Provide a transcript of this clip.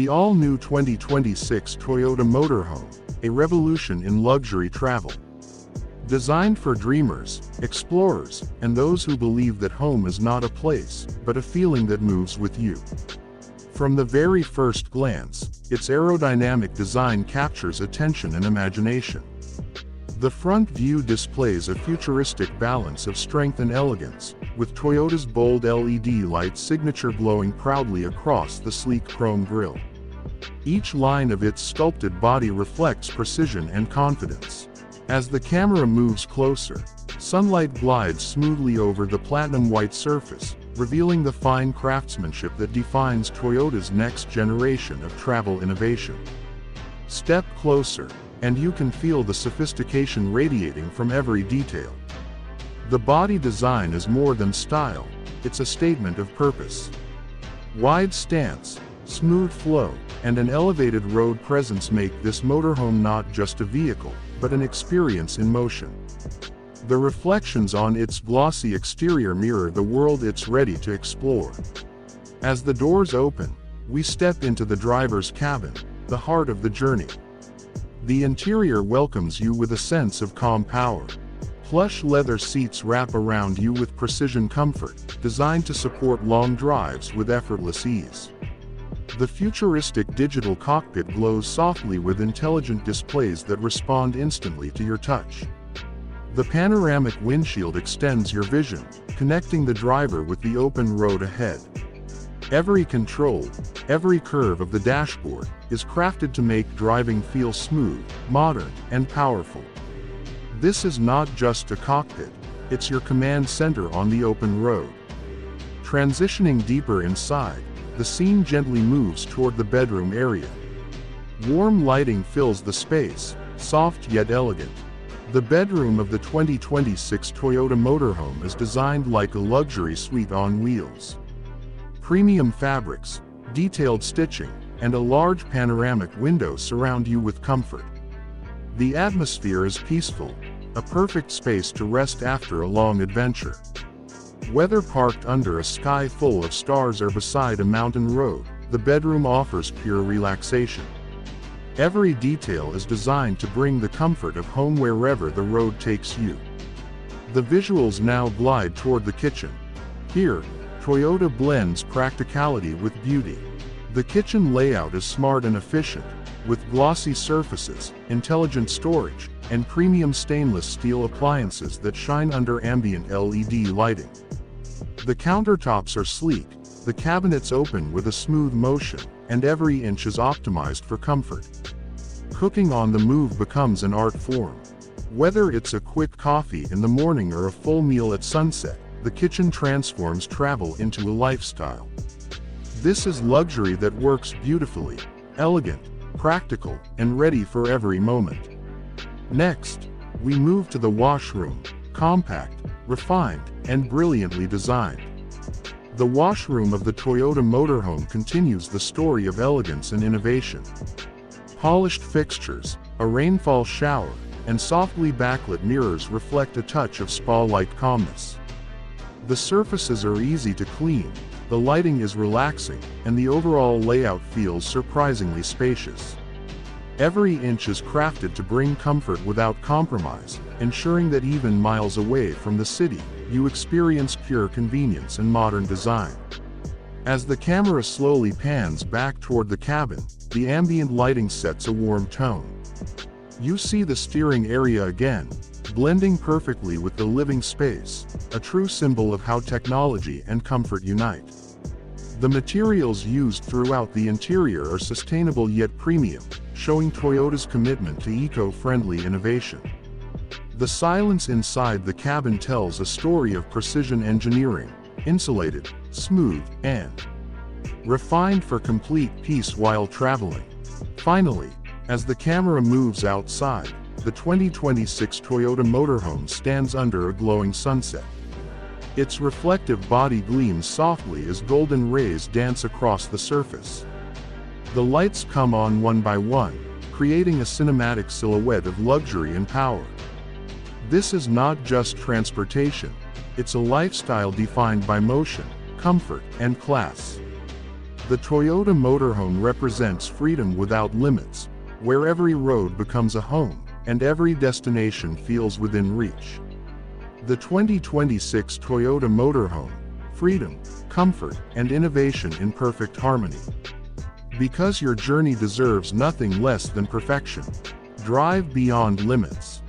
The all-new 2026 Toyota Motorhome, a revolution in luxury travel. Designed for dreamers, explorers, and those who believe that home is not a place, but a feeling that moves with you. From the very first glance, its aerodynamic design captures attention and imagination. The front view displays a futuristic balance of strength and elegance, with Toyota's bold LED light signature glowing proudly across the sleek chrome grille. Each line of its sculpted body reflects precision and confidence. As the camera moves closer, sunlight glides smoothly over the platinum white surface, revealing the fine craftsmanship that defines Toyota's next generation of travel innovation. Step closer, and you can feel the sophistication radiating from every detail. The body design is more than style, it's a statement of purpose. Wide stance, smooth flow, and an elevated road presence make this motorhome not just a vehicle, but an experience in motion. The reflections on its glossy exterior mirror the world it's ready to explore. As the doors open, we step into the driver's cabin, the heart of the journey. The interior welcomes you with a sense of calm power. Plush leather seats wrap around you with precision comfort, designed to support long drives with effortless ease. The futuristic digital cockpit glows softly with intelligent displays that respond instantly to your touch. The panoramic windshield extends your vision, connecting the driver with the open road ahead. Every control, every curve of the dashboard, is crafted to make driving feel smooth, modern, and powerful. This is not just a cockpit, it's your command center on the open road. Transitioning deeper inside, the scene gently moves toward the bedroom area. Warm lighting fills the space, soft yet elegant. The bedroom of the 2026 Toyota Motorhome is designed like a luxury suite on wheels. Premium fabrics, detailed stitching, and a large panoramic window surround you with comfort. The atmosphere is peaceful, a perfect space to rest after a long adventure. Whether parked under a sky full of stars or beside a mountain road, the bedroom offers pure relaxation. Every detail is designed to bring the comfort of home wherever the road takes you. The visuals now glide toward the kitchen. Here, Toyota blends practicality with beauty. The kitchen layout is smart and efficient, with glossy surfaces, intelligent storage, and premium stainless steel appliances that shine under ambient LED lighting. The countertops are sleek, the cabinets open with a smooth motion, and every inch is optimized for comfort. Cooking on the move becomes an art form. Whether it's a quick coffee in the morning or a full meal at sunset, the kitchen transforms travel into a lifestyle. This is luxury that works beautifully, elegant, practical, and ready for every moment. Next, we move to the washroom, compact, refined, and brilliantly designed. The washroom of the Toyota Motorhome continues the story of elegance and innovation. Polished fixtures, a rainfall shower, and softly backlit mirrors reflect a touch of spa-like calmness. The surfaces are easy to clean, the lighting is relaxing, and the overall layout feels surprisingly spacious. Every inch is crafted to bring comfort without compromise, ensuring that even miles away from the city, you experience pure convenience and modern design. As the camera slowly pans back toward the cabin, the ambient lighting sets a warm tone. You see the steering area again, blending perfectly with the living space, a true symbol of how technology and comfort unite. The materials used throughout the interior are sustainable yet premium, showing Toyota's commitment to eco-friendly innovation. The silence inside the cabin tells a story of precision engineering, insulated, smooth, and refined for complete peace while traveling. Finally, as the camera moves outside, the 2026 Toyota Motorhome stands under a glowing sunset. Its reflective body gleams softly as golden rays dance across the surface. The lights come on one by one, creating a cinematic silhouette of luxury and power. This is not just transportation, it's a lifestyle defined by motion, comfort, and class. The Toyota Motorhome represents freedom without limits, where every road becomes a home, and every destination feels within reach. The 2026 Toyota Motorhome: freedom, comfort, and innovation in perfect harmony. Because your journey deserves nothing less than perfection. Drive beyond limits.